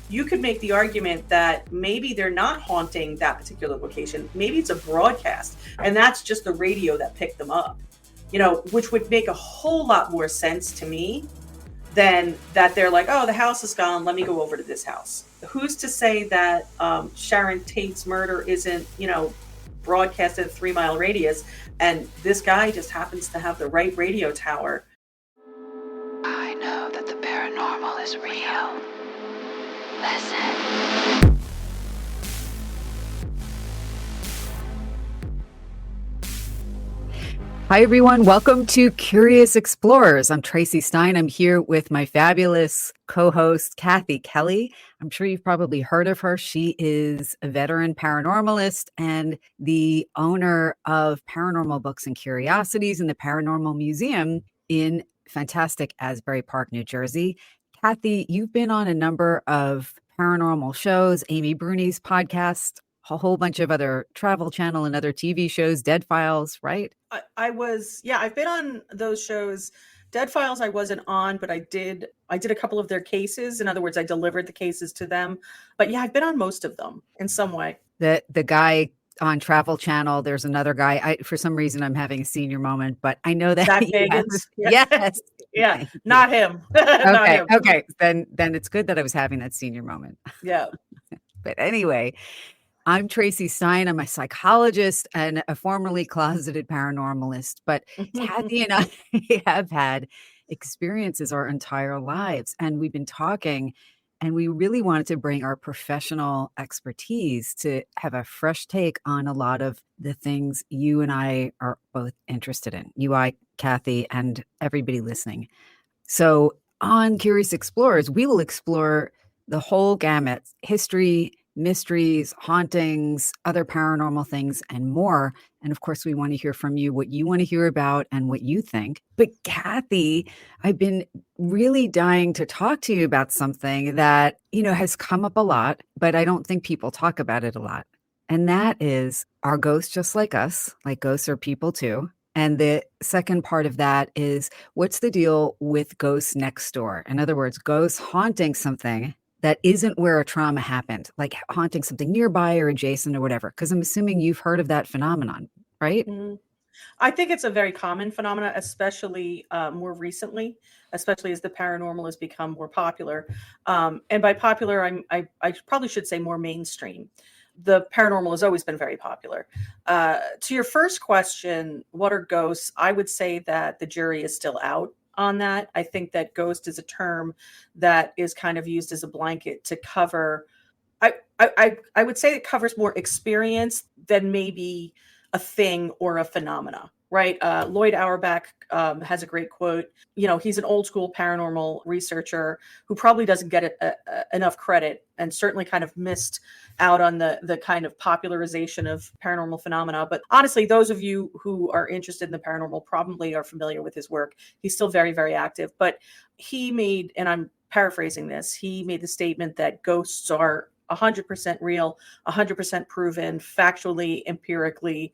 you could make the argument that maybe they're not haunting that particular location. Maybe it's a broadcast, and that's just the radio that picked them up, which would make a whole lot more sense to me than that they're like, oh, the house is gone, let me go over to this house. Who's to say that Sharon Tate's murder isn't, broadcast at a 3-mile radius, and this guy just happens to have the right radio tower? I know that the paranormal is real. Listen. Hi, everyone. Welcome to Curious Explorers. I'm Traci Stein. I'm here with my fabulous co-host, Kathy Kelly. I'm sure you've probably heard of her. She is a veteran paranormalist and the owner of Paranormal Books and Curiosities in the Paranormal Museum in fantastic Asbury Park, New Jersey. Kathy, you've been on a number of paranormal shows, Amy Bruni's podcast, a whole bunch of other Travel Channel and other TV shows, Dead Files, right? I've been on those shows. Dead Files I wasn't on, but I did a couple of their cases. In other words, I delivered the cases to them. But yeah, I've been on most of them in some way. The guy on Travel Channel, there's another guy. For some reason, I'm having a senior moment, but I know that. Yes. Yeah, not him. Okay. Not him. Okay. Then it's good that I was having that senior moment. Yeah. But anyway, I'm Traci Stein. I'm a psychologist and a formerly closeted paranormalist. But Kathy and I have had experiences our entire lives. And we've been talking, and we really wanted to bring our professional expertise to have a fresh take on a lot of the things you and I are both interested in. Kathy, and everybody listening. So on Curious Explorers, we will explore the whole gamut: history, mysteries, hauntings, other paranormal things, and more. And of course, we want to hear from you what you want to hear about and what you think. But Kathy, I've been really dying to talk to you about something that, has come up a lot, but I don't think people talk about it a lot. And that is, are ghosts just like us? Like, ghosts are people too. And the second part of that is, what's the deal with ghosts next door? In other words, ghosts haunting something that isn't where a trauma happened, like haunting something nearby or adjacent or whatever. Because I'm assuming you've heard of that phenomenon, right? Mm-hmm. I think it's a very common phenomenon, especially more recently, especially as the paranormal has become more popular. And by popular, I probably should say more mainstream. The paranormal has always been very popular. To your first question, what are ghosts? I would say that the jury is still out on that. I think that ghost is a term that is kind of used as a blanket to cover. I would say it covers more experience than maybe a thing or a phenomena, right? Lloyd Auerbach has a great quote. He's an old school paranormal researcher who probably doesn't get enough credit, and certainly kind of missed out on the kind of popularization of paranormal phenomena. But honestly, those of you who are interested in the paranormal probably are familiar with his work. He's still very, very active. But he made, and I'm paraphrasing this, he made the statement that ghosts are 100% real, 100% proven, factually, empirically,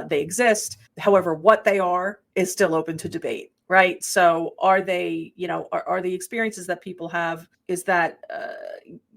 they exist. However, what they are is still open to debate, right? So are they, are the experiences that people have, is that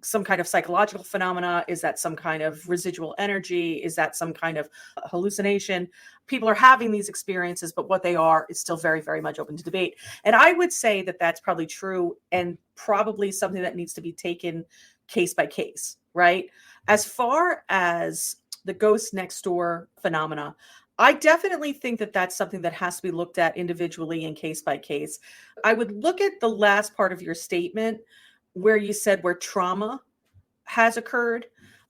some kind of psychological phenomena? Is that some kind of residual energy? Is that some kind of hallucination? People are having these experiences, but what they are is still very, very much open to debate. And I would say that that's probably true, and probably something that needs to be taken case by case, right? As far as the ghost next door phenomena, I definitely think that that's something that has to be looked at individually and case by case. I would look at the last part of your statement where you said where trauma has occurred.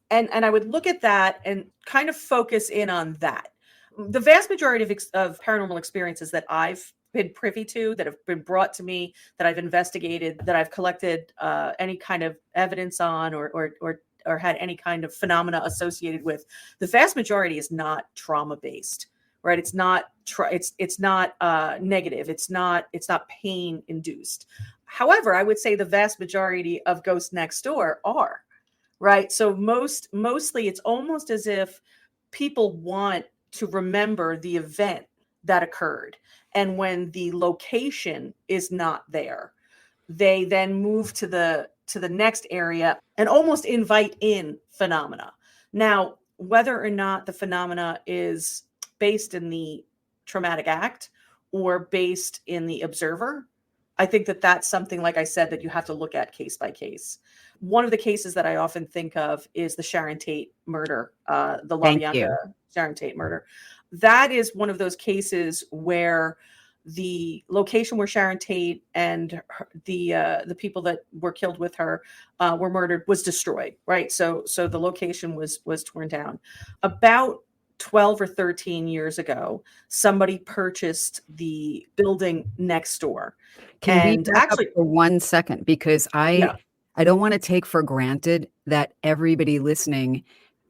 And I would look at that and kind of focus in on that. The vast majority of paranormal experiences that I've been privy to, that have been brought to me, that I've investigated, that I've collected any kind of evidence on, or had any kind of phenomena associated with, the vast majority is not trauma based, right? It's not it's not negative. It's not pain induced. However, I would say the vast majority of ghosts next door are, right? So mostly it's almost as if people want to remember the event that occurred. And when the location is not there, they then move to the to the next area and almost invite in phenomena. Now, whether or not the phenomena is based in the traumatic act or based in the observer, I think that that's something, like I said, that you have to look at case by case. One of the cases that I often think of is the Sharon Tate murder, the Thank LaBianca you. Sharon Tate murder. That is one of those cases where the location where Sharon Tate and the people that were killed with her were murdered was destroyed. Right, so the location was torn down. About 12 or 13 years ago, somebody purchased the building next door, Can we and back up actually, for 1 second? Because yeah, I don't wanna take for granted that everybody listening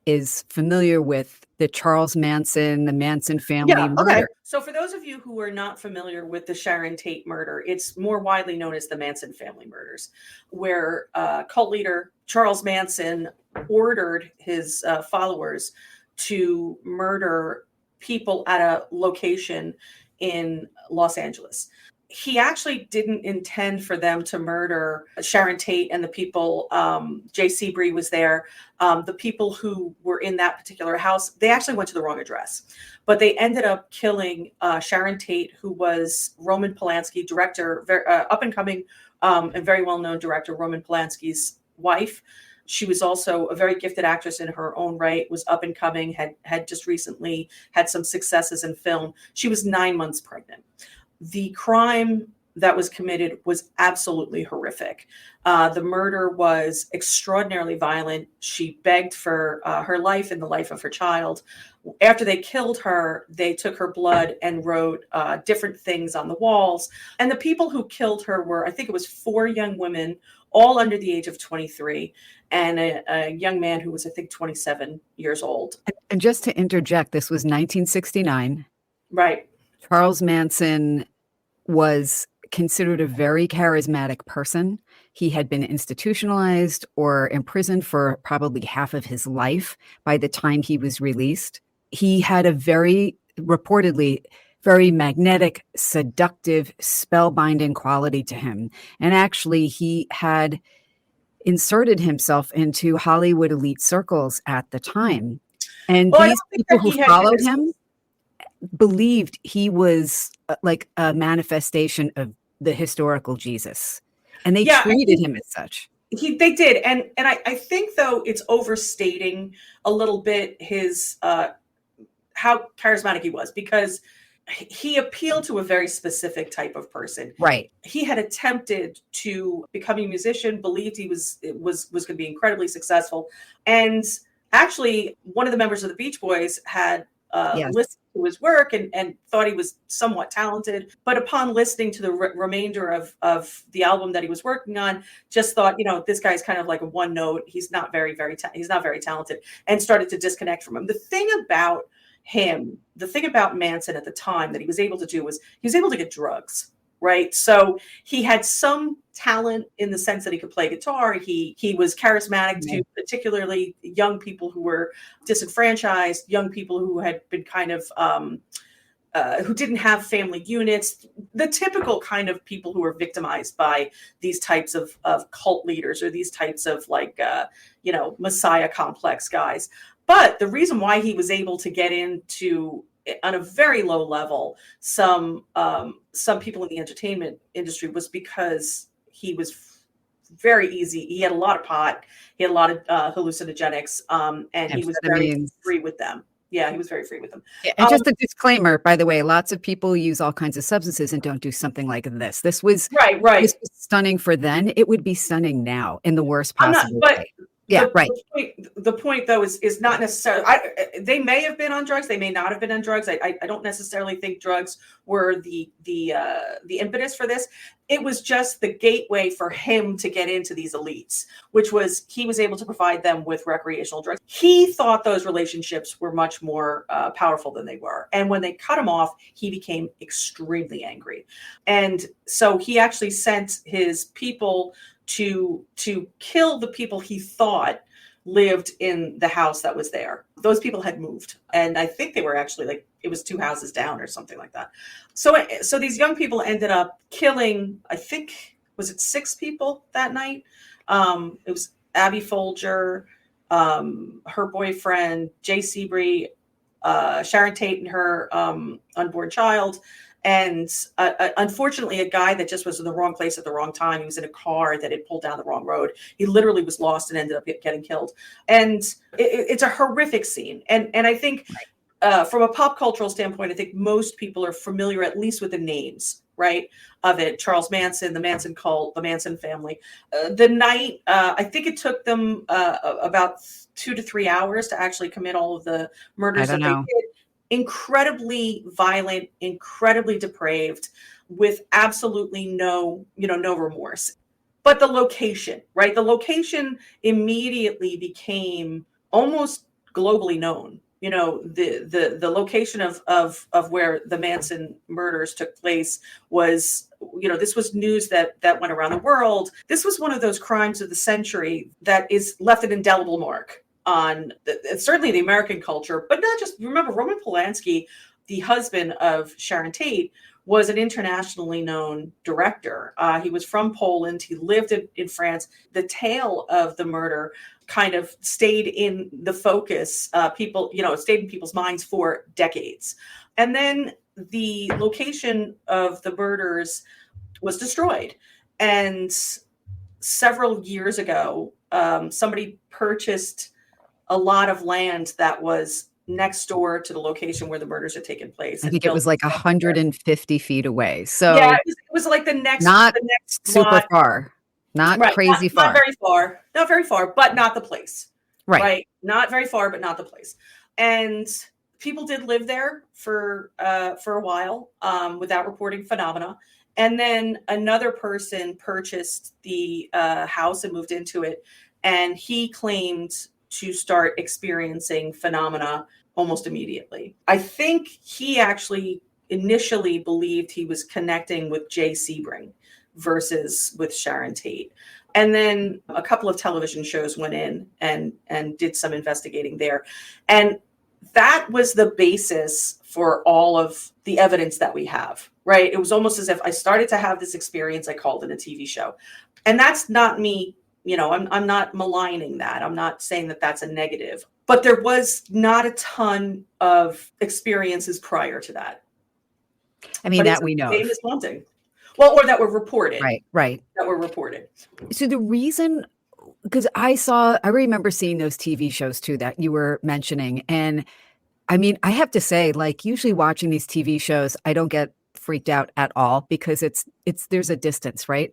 is familiar with the Charles Manson, the Manson family yeah, okay. murder. So for those of you who are not familiar with the Sharon Tate murder, it's more widely known as the Manson family murders, where cult leader Charles Manson ordered his followers to murder people at a location in Los Angeles. He actually didn't intend for them to murder Sharon Tate and the people. Jay Sebring was there. The people who were in that particular house, they actually went to the wrong address, but they ended up killing Sharon Tate, who was Roman Polanski, director, up and coming and very well known director, Roman Polanski's wife. She was also a very gifted actress in her own right, was up and coming, had just recently had some successes in film. She was 9 months pregnant. The crime that was committed was absolutely horrific. The murder was extraordinarily violent. She begged for her life and the life of her child. After they killed her, they took her blood and wrote different things on the walls. And the people who killed her were, I think it was 4 young women, all under the age of 23, and a young man who was, I think, 27 years old. And just to interject, this was 1969. Right. Charles Manson was considered a very charismatic person. He had been institutionalized or imprisoned for probably half of his life by the time he was released. He had a reportedly, very magnetic, seductive, spellbinding quality to him. And actually, he had inserted himself into Hollywood elite circles at the time. And Well, I these don't think people that who he had followed his. him believed he was like a manifestation of the historical Jesus, and they Yeah, treated him as such. they did, and I think though it's overstating a little bit his how charismatic he was, because he appealed to a very specific type of person. Right. He had attempted to become a musician, believed he was going to be incredibly successful, and actually one of the members of the Beach Boys had Yes. listened to his work and thought he was somewhat talented, but upon listening to the remainder of the album that he was working on, just thought, this guy's kind of like a one note. He's not very he's not very talented, and started to disconnect from him. The thing about Manson at the time that he was able to do was he was able to get drugs. Right. So he had some talent in the sense that he could play guitar. He was charismatic to particularly young people who were disenfranchised, young people who had been kind of who didn't have family units, the typical kind of people who were victimized by these types of cult leaders or these types of Messiah complex guys. But the reason why he was able to get into, on a very low level, some people in the entertainment industry, was because he was very easy. He had a lot of pot. He had a lot of hallucinogenics, and he was very free with them. Yeah, he was very free with them. Yeah, and just a disclaimer, by the way, lots of people use all kinds of substances and don't do something like this. This was This was stunning for then. It would be stunning now in the worst possible way. Yeah, right. The point though is not necessarily. They may have been on drugs. They may not have been on drugs. I don't necessarily think drugs were the impetus for this. It was just the gateway for him to get into these elites, which was he was able to provide them with recreational drugs. He thought those relationships were much more powerful than they were, and when they cut him off, he became extremely angry, and so he actually sent his people to kill the people he thought lived in the house that was there. Those people had moved, and I think they were actually it was 2 houses down or something like that. So these young people ended up killing, I think, was it 6 people that night? It was Abby Folger, her boyfriend, Jay Sebring, Sharon Tate and her unborn child. And unfortunately, a guy that just was in the wrong place at the wrong time. He was in a car that had pulled down the wrong road. He literally was lost and ended up getting killed. And it's a horrific scene. And I think from a pop cultural standpoint, I think most people are familiar at least with the names, right, of it. Charles Manson, the Manson cult, the Manson family. The night, I think it took them about 2 to 3 hours to actually commit all of the murders that they did. Incredibly violent, incredibly depraved, with absolutely no remorse. But the location, right? The location immediately became almost globally known. The location of where the Manson murders took place was, this was news that went around the world. This was one of those crimes of the century that is left an indelible mark on certainly the American culture, but not just. Remember, Roman Polanski, the husband of Sharon Tate, was an internationally known director. He was from Poland. He lived in France. The tale of the murder kind of stayed in the focus. It stayed in people's minds for decades. And then the location of the murders was destroyed. And several years ago, somebody purchased a lot of land that was next door to the location where the murders had taken place. I think it was like 150 feet away. So yeah, it was like the next super lot. Far, not right, crazy far. Not very far, but not the place. Right. Not very far, but not the place. And people did live there for a while without reporting phenomena. And then another person purchased the house and moved into it. And he claimed to start experiencing phenomena almost immediately. I think he actually initially believed he was connecting with Jay Sebring versus with Sharon Tate. And then a couple of television shows went in and did some investigating there. And that was the basis for all of the evidence that we have, right? It was almost as if I started to have this experience, I called it a TV show. And that's not me. I'm not maligning that. I'm not saying that that's a negative, but there was not a ton of experiences prior to that. I mean, that we know. Famous haunting. Well, or that were reported. Right. That were reported. So the reason, because I remember seeing those TV shows too that you were mentioning. And I mean, I have to say, like, usually watching these TV shows, I don't get freaked out at all because there's a distance, right?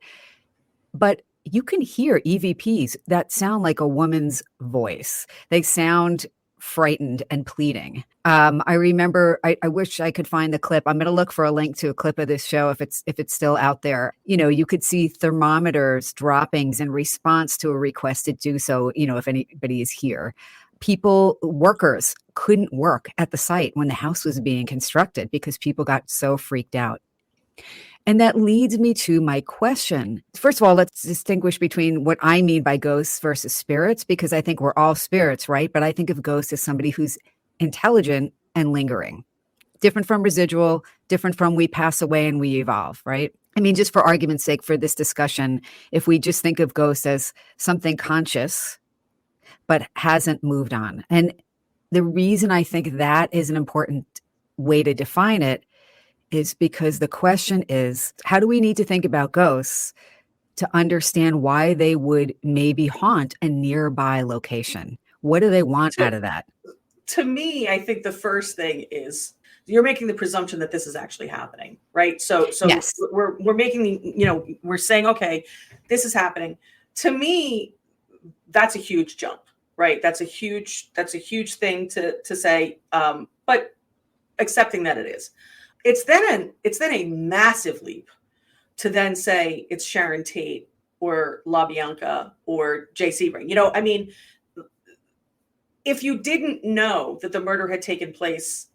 But you can hear EVPs that sound like a woman's voice. They sound frightened and pleading. I remember, I wish I could find the clip. I'm going to look for a link to a clip of this show if it's still out there. You could see thermometers droppings in response to a request to do so, if anybody is here. Workers couldn't work at the site when the house was being constructed because people got so freaked out. And that leads me to my question. First of all, let's distinguish between what I mean by ghosts versus spirits, because I think we're all spirits, right? But I think of ghosts as somebody who's intelligent and lingering. Different from residual, different from we pass away and we evolve, right? I mean, just for argument's sake for this discussion, if we just think of ghosts as something conscious, but hasn't moved on. And the reason I think that is an important way to define it is because the question is, how do we need to think about ghosts to understand why they would maybe haunt a nearby location? What do they want out of that? To me, I think the first thing is you're making the presumption that this is actually happening, right? So yes. we're making we're saying, okay, this is happening. To me, that's a huge jump, right? That's a huge thing to say, but accepting that it is. It's then a massive leap to then say it's Sharon Tate or LaBianca or Jay Sebring. I mean, if you didn't know that the murder had taken place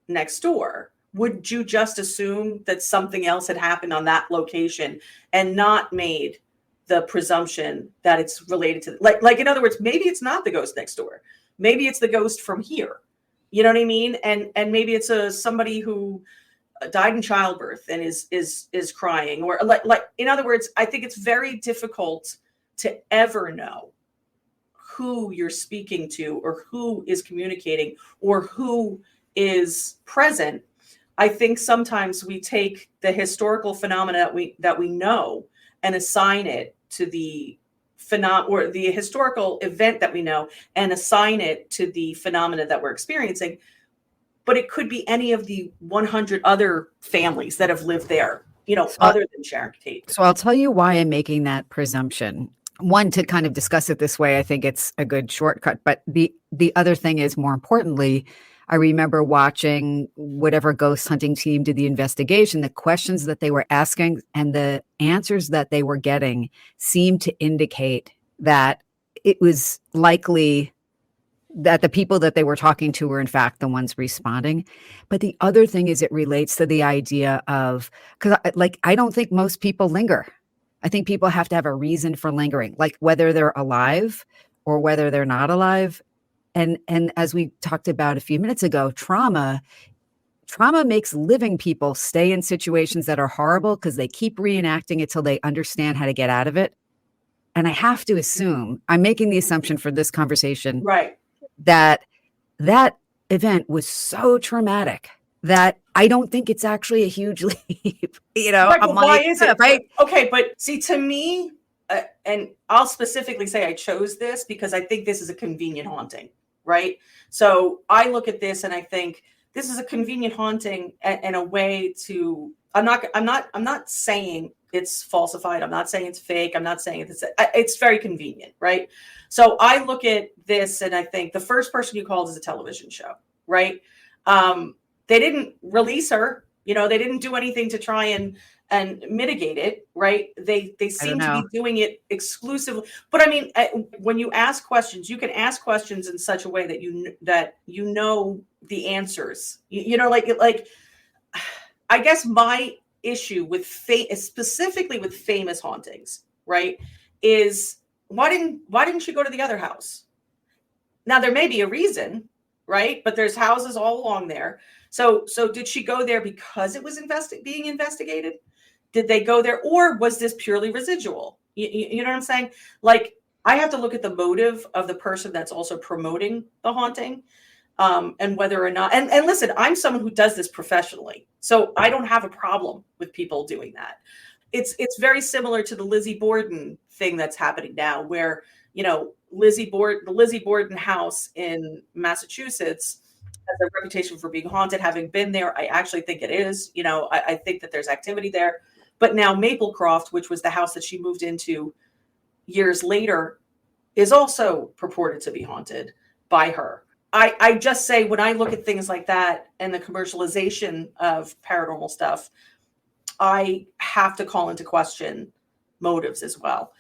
next door, would you just assume that something else had happened on that location and not made the presumption that it's related to, like in other words, maybe it's not the ghost next door. Maybe it's the ghost from here. You know what I mean? And maybe it's somebody who died in childbirth and is crying, or like in other words, I think it's very difficult to ever know who you're speaking to or who is communicating or who is present, I think sometimes we take the historical phenomena that we know and assign it to the or the historical event that we know and assign it to the phenomena that we're experiencing. But it could be any of the 100 other families that have lived there, other than Sharon Tate. So I'll tell you why I'm making that presumption. One, to kind of discuss it this way, I think it's a good shortcut. But the other thing is, more importantly, I remember watching whatever ghost hunting team did the investigation, the questions that they were asking and the answers that they were getting seemed to indicate that it was likely that the people that they were talking to were in fact the ones responding. But the other thing is, it relates to the idea of, because I don't think most people linger. I think people have to have a reason for lingering, like whether they're alive or whether they're not alive. And as we talked about a few minutes ago, trauma makes living people stay in situations that are horrible because they keep reenacting it till they understand how to get out of it. And I have to assume, I'm making the assumption for this conversation, right, that event was so traumatic that I don't think it's actually a huge leap. Right, I'm why is it? Right? Okay, but see, to me, and I'll specifically say I chose this because I think this is a convenient haunting, right? So I look at this and I think this is a convenient haunting and a way to. I'm not saying it's falsified. I'm not saying it's fake. I'm not saying it's very convenient, right? So I look at this and I think the first person you called is a television show, right? They didn't release her, they didn't do anything to try and mitigate it, right? They seem to be doing it exclusively. But I mean, when you ask questions, you can ask questions in such a way that you know the answers. Like I guess my issue with specifically with famous hauntings, right, is why didn't she go to the other house? Now there may be a reason, right? But there's houses all along there. So did she go there because it was being investigated? Did they go there, or was this purely residual? You know what I'm saying? Like, I have to look at the motive of the person that's also promoting the haunting, and whether or not. And listen, I'm someone who does this professionally, so I don't have a problem with people doing that. It's very similar to the Lizzie Borden thing that's happening now, where the Lizzie Borden house in Massachusetts has a reputation for being haunted. Having been there, I actually think it is. I think that there's activity there. But now Maplecroft, which was the house that she moved into years later, is also purported to be haunted by her. I just say, when I look at things like that and the commercialization of paranormal stuff, I have to call into question motives as well.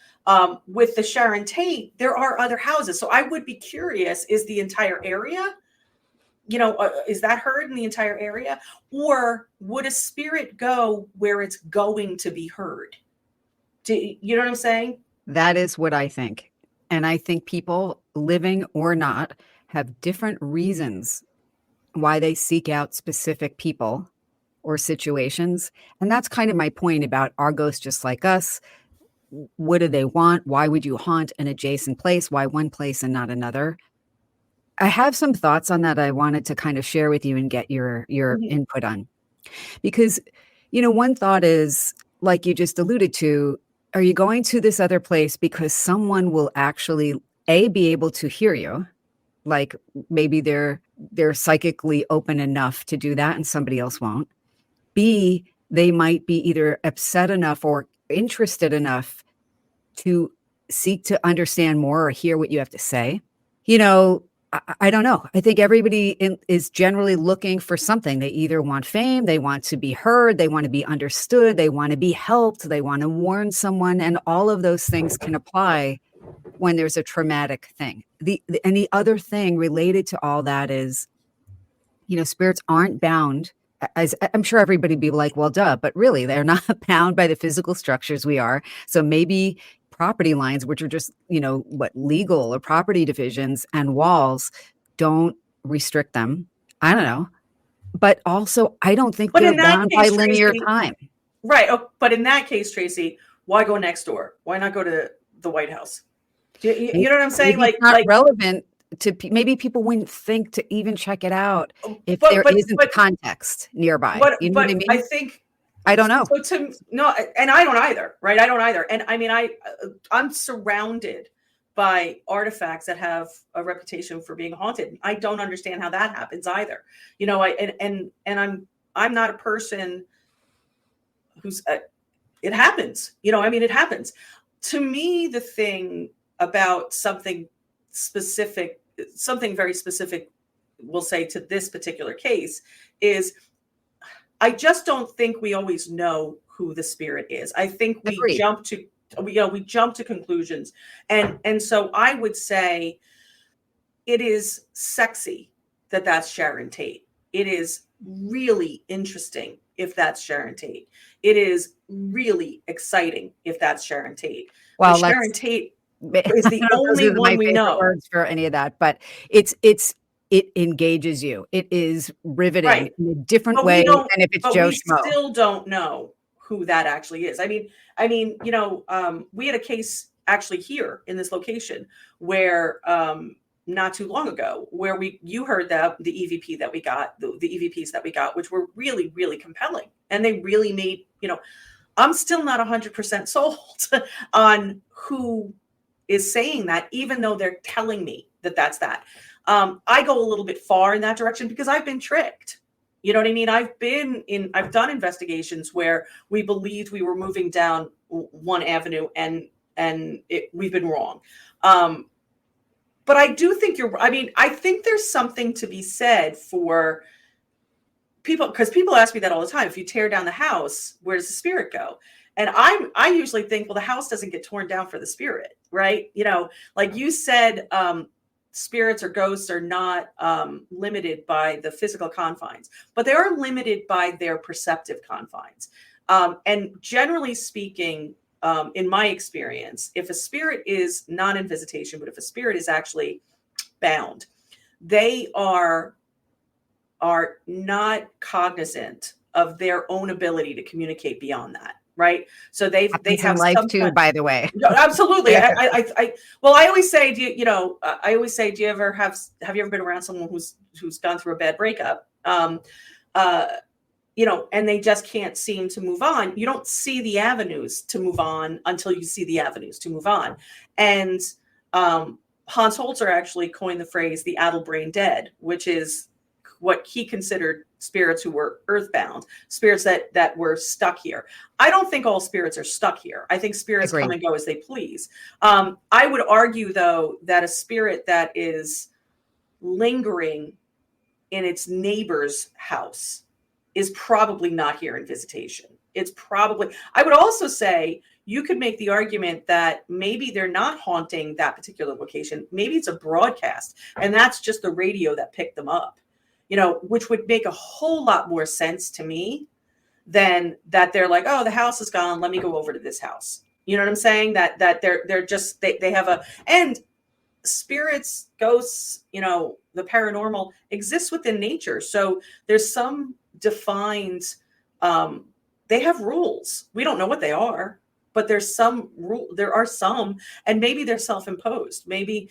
With the Sharon Tate, there are other houses. So I would be curious, is the entire area, is that heard in the entire area? Or would a spirit go where it's going to be heard? You know what I'm saying? That is what I think. And I think people, living or not, have different reasons why they seek out specific people or situations. And that's kind of my point about, are ghosts just like us? What do they want? Why would you haunt an adjacent place? Why one place and not another? I have some thoughts on that I wanted to kind of share with you and get your input on. Because, one thought is, like you just alluded to, are you going to this other place because someone will actually, A, be able to hear you? Like maybe they're psychically open enough to do that and somebody else won't. B, they might be either upset enough or interested enough to seek to understand more or hear what you have to say. I don't know. I think everybody is generally looking for something. They either want fame, they want to be heard, they want to be understood, they want to be helped, they want to warn someone, and all of those things can apply when there's a traumatic thing. And the other thing related to all that is, spirits aren't bound, as I'm sure everybody be like, well, duh, but really they're not bound by the physical structures we are. So maybe property lines, which are just, legal or property divisions and walls, don't restrict them. I don't know. But also, I don't think they're bound by linear time. Right. Oh, but in that case, Tracy, why go next door? Why not go to the White House. You know what I'm saying? Maybe it's not relevant to maybe people wouldn't think to even check it out if there isn't context nearby. You know what I mean? I think I don't know. So no, and I don't either, right? I don't either. And I mean, I'm surrounded by artifacts that have a reputation for being haunted. I don't understand how that happens either. You know, I'm not a person who's it happens. You know, I mean, it happens. To me, the thing about something specific, something very specific, we'll say to this particular case, is I just don't think we always know who the spirit is. I think we jump to conclusions. And so I would say it is sexy that that's Sharon Tate. It is really interesting if that's Sharon Tate. It is really exciting if that's Sharon Tate. Well, Sharon Tate is the only one we know. Words for any of that, but it engages you. It is riveting in a different way than if it's Joe Schmo. We still don't know who that actually is. I mean, you know, we had a case actually here in this location where not too long ago, where you heard the EVP that we got, the EVPs that we got, which were really, really compelling, and they really made, you know, I'm still not 100% sold on who is saying that, even though they're telling me that that's that. I go a little bit far in that direction because I've been tricked. You know what I mean? I've done investigations where we believed we were moving down one avenue and we've been wrong. But I do think I think there's something to be said for people, because people ask me that all the time. If you tear down the house, where does the spirit go? And I usually think, well, the house doesn't get torn down for the spirit, right? You know, like you said, spirits or ghosts are not limited by the physical confines, but they are limited by their perceptive confines. And generally speaking, in my experience, if a spirit is not in visitation, but if a spirit is actually bound, they are not cognizant of their own ability to communicate beyond that. Right. So they have life too, by the way. Absolutely. I always say, do you have you ever been around someone who's gone through a bad breakup? You know, and they just can't seem to move on. You don't see the avenues to move on until you see the avenues to move on. And Hans Holzer actually coined the phrase the addle brain dead, which is what he considered spirits who were earthbound, spirits that were stuck here. I don't think all spirits are stuck here. I think spirits come and go as they please. I would argue, though, that a spirit that is lingering in its neighbor's house is probably not here in visitation. I would also say you could make the argument that maybe they're not haunting that particular location. Maybe it's a broadcast, and that's just the radio that picked them up. You know, which would make a whole lot more sense to me than that they're like, oh, the house is gone, let me go over to this house. You know what I'm saying? That they're just they have and spirits, ghosts, you know, the paranormal exists within nature. So there's some defined they have rules. We don't know what they are, but there are some, and maybe they're self-imposed. Maybe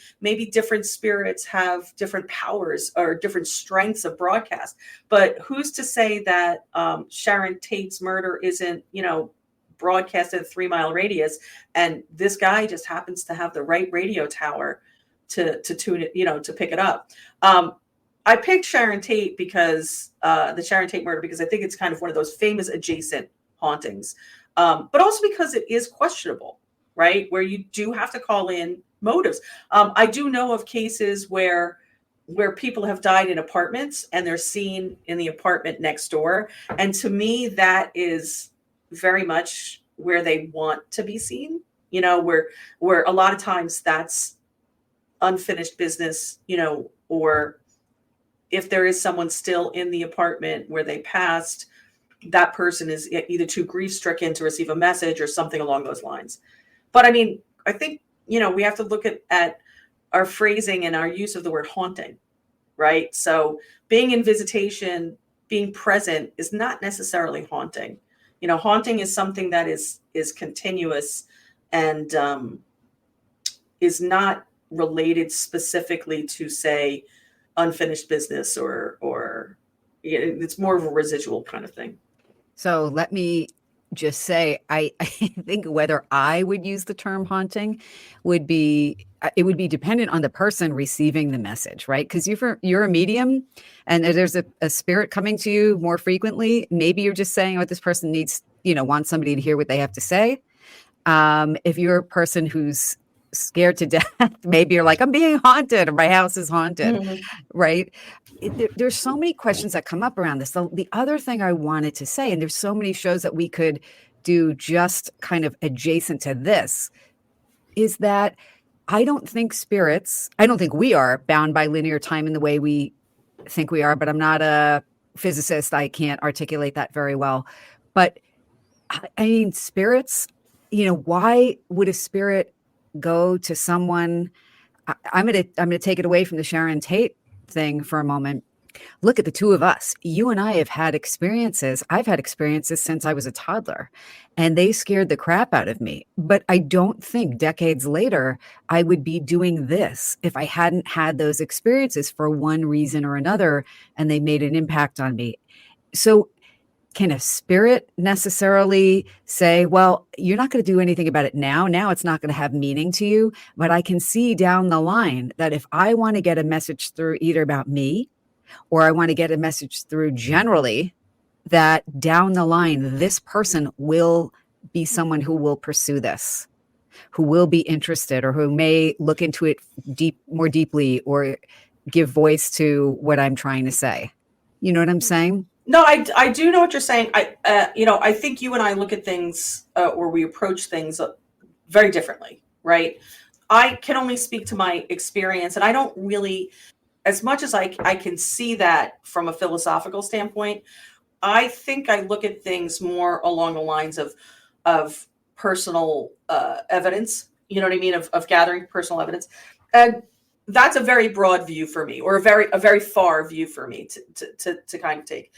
different spirits have different powers or different strengths of broadcast. But who's to say that Sharon Tate's murder isn't, you know, broadcast at a 3-mile radius, and this guy just happens to have the right radio tower to tune it, you know, to pick it up. I picked Sharon Tate because the Sharon Tate murder, because I think it's kind of one of those famous adjacent hauntings. But also because it is questionable, right? Where you do have to call in motives. I do know of cases where people have died in apartments and they're seen in the apartment next door. And to me, that is very much where they want to be seen, you know, where a lot of times that's unfinished business, you know, or if there is someone still in the apartment where they passed, that person is either too grief-stricken to receive a message or something along those lines. But I mean, I think, you know, we have to look at our phrasing and our use of the word haunting, right? So being in visitation, being present is not necessarily haunting. You know, haunting is something that is continuous and is not related specifically to, say, unfinished business or it's more of a residual kind of thing. So let me just say, I think whether I would use the term haunting would be, it would be dependent on the person receiving the message, right? Because you're a medium and there's a spirit coming to you more frequently. Maybe you're just saying what this person needs, wants somebody to hear what they have to say. If you're a person who's scared to death, maybe you're like, I'm being haunted or my house is haunted, Mhm. right? There's so many questions that come up around this. The other thing I wanted to say, and there's so many shows that we could do just kind of adjacent to this, is that I don't think we are bound by linear time in the way we think we are, but I'm not a physicist. I can't articulate that very well. But I mean, spirits, why would a spirit go to someone? I'm gonna take it away from the Sharon Tate thing for a moment. Look at the two of us. You and I have had experiences. I've had experiences since I was a toddler, and they scared the crap out of me. But I don't think decades later I would be doing this if I hadn't had those experiences for one reason or another, and they made an impact on me. So can a spirit necessarily say, well, you're not going to do anything about it now? Now it's not going to have meaning to you. But I can see down the line that if I want to get a message through either about me or I want to get a message through generally, that down the line, this person will be someone who will pursue this, who will be interested, or who may look into it more deeply or give voice to what I'm trying to say. You know what I'm saying? No, I do know what you're saying. I think you and I look at things or we approach things very differently, right? I can only speak to my experience, and I don't really, as much as I can see that from a philosophical standpoint, I think I look at things more along the lines of personal evidence. You know what I mean? Of gathering personal evidence, and that's a very broad view for me, or a very far view for me to kind of take.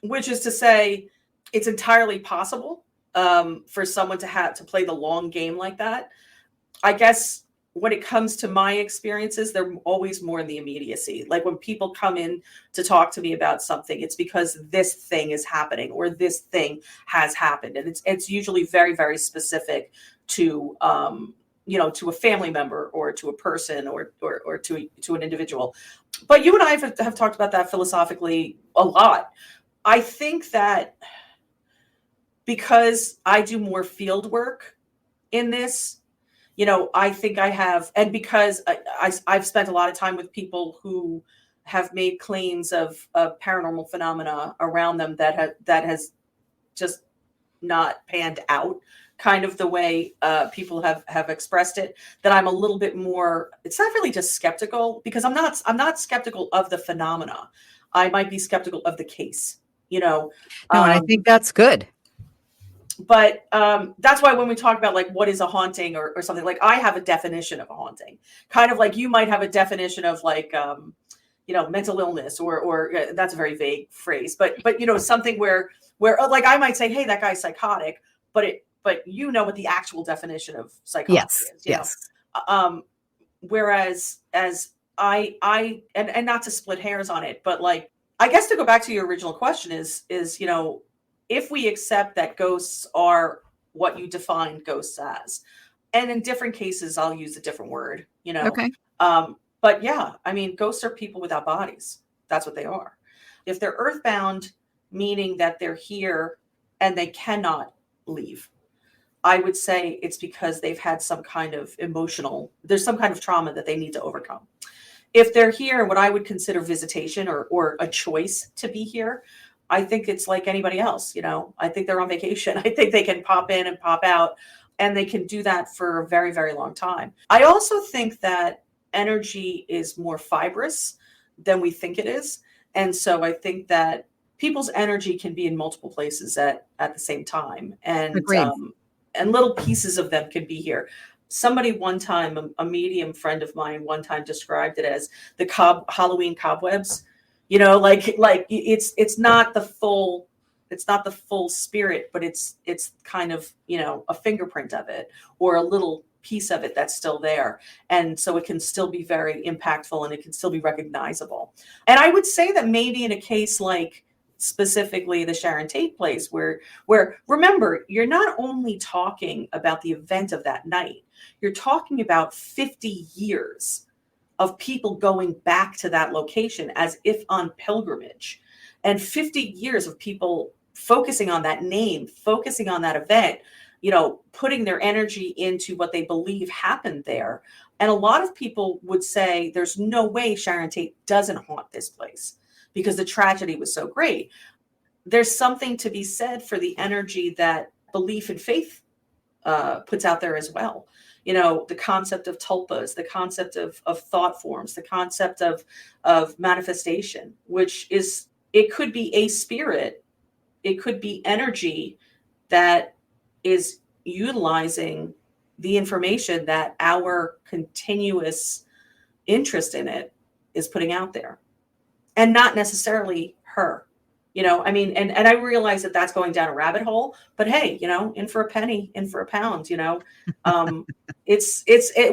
Which is to say, it's entirely possible for someone to play the long game like that. I guess when it comes to my experiences, they're always more in the immediacy. Like when people come in to talk to me about something, it's because this thing is happening or this thing has happened, and it's usually very, very specific to to a family member or to a person or to an individual. But you and I have talked about that philosophically a lot. I think that because I do more field work in this, I think I have, and because I've spent a lot of time with people who have made claims of paranormal phenomena around them that has just not panned out, kind of the way people have expressed it. That I'm a little bit more. It's not really just skeptical, because I'm not skeptical of the phenomena. I might be skeptical of the case. No, and I think that's good. But that's why when we talk about like what is a haunting or something, like I have a definition of a haunting, kind of like you might have a definition of like mental illness or that's a very vague phrase, but something where like I might say, hey, that guy's psychotic, but what the actual definition of psychotic is. Yes. Whereas as I and not to split hairs on it, but like, I guess to go back to your original question is if we accept that ghosts are what you defined ghosts as, and in different cases I'll use a different word, Okay. But yeah, I mean, ghosts are people without bodies. That's what they are. If they're earthbound, meaning that they're here and they cannot leave, I would say it's because they've had some kind of there's some kind of trauma that they need to overcome. If they're here, what I would consider visitation or a choice to be here, I think it's like anybody else. I think they're on vacation. I think they can pop in and pop out, and they can do that for a very, very long time. I also think that energy is more fibrous than we think it is. And so I think that people's energy can be in multiple places at the same time. And little pieces of them can be here. Somebody one time, a medium friend of mine one time described it as the Halloween cobwebs, like it's not the full spirit, but it's kind of, a fingerprint of it, or a little piece of it that's still there. And so it can still be very impactful and it can still be recognizable. And I would say that maybe in a case like specifically the Sharon Tate place, where remember, you're not only talking about the event of that night, you're talking about 50 years of people going back to that location as if on pilgrimage, and 50 years of people focusing on that name, focusing on that event, putting their energy into what they believe happened there. And a lot of people would say there's no way Sharon Tate doesn't haunt this place because the tragedy was so great. There's something to be said for the energy that belief and faith puts out there as well. The concept of tulpas, the concept of thought forms, the concept of manifestation, which is, it could be a spirit, it could be energy that is utilizing the information that our continuous interest in it is putting out there, and not necessarily her. And I realize that that's going down a rabbit hole, but hey, in for a penny, in for a pound,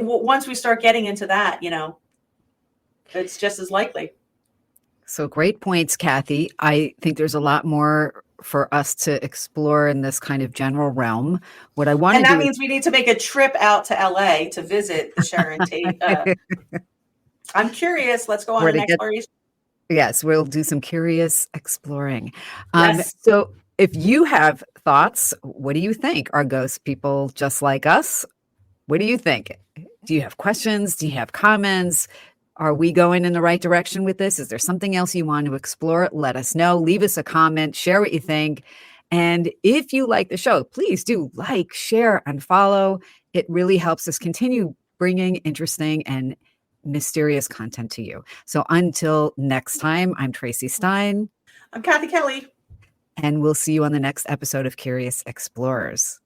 once we start getting into that, it's just as likely. So great points, Kathy. I think there's a lot more for us to explore in this kind of general realm. What I want to do, and that means we need to make a trip out to LA to visit the Sharon Tate. I'm curious. Let's go on an exploration. Yes, we'll do some curious exploring. Yes. So if you have thoughts, what do you think? Are ghost people just like us? What do you think? Do you have questions? Do you have comments? Are we going in the right direction with this? Is there something else you want to explore? Let us know. Leave us a comment. Share what you think. And if you like the show, please do like, share, and follow. It really helps us continue bringing interesting and mysterious content to you. So until next time, I'm Traci Stein. I'm Kathy Kelly. And we'll see you on the next episode of Curious Explorers.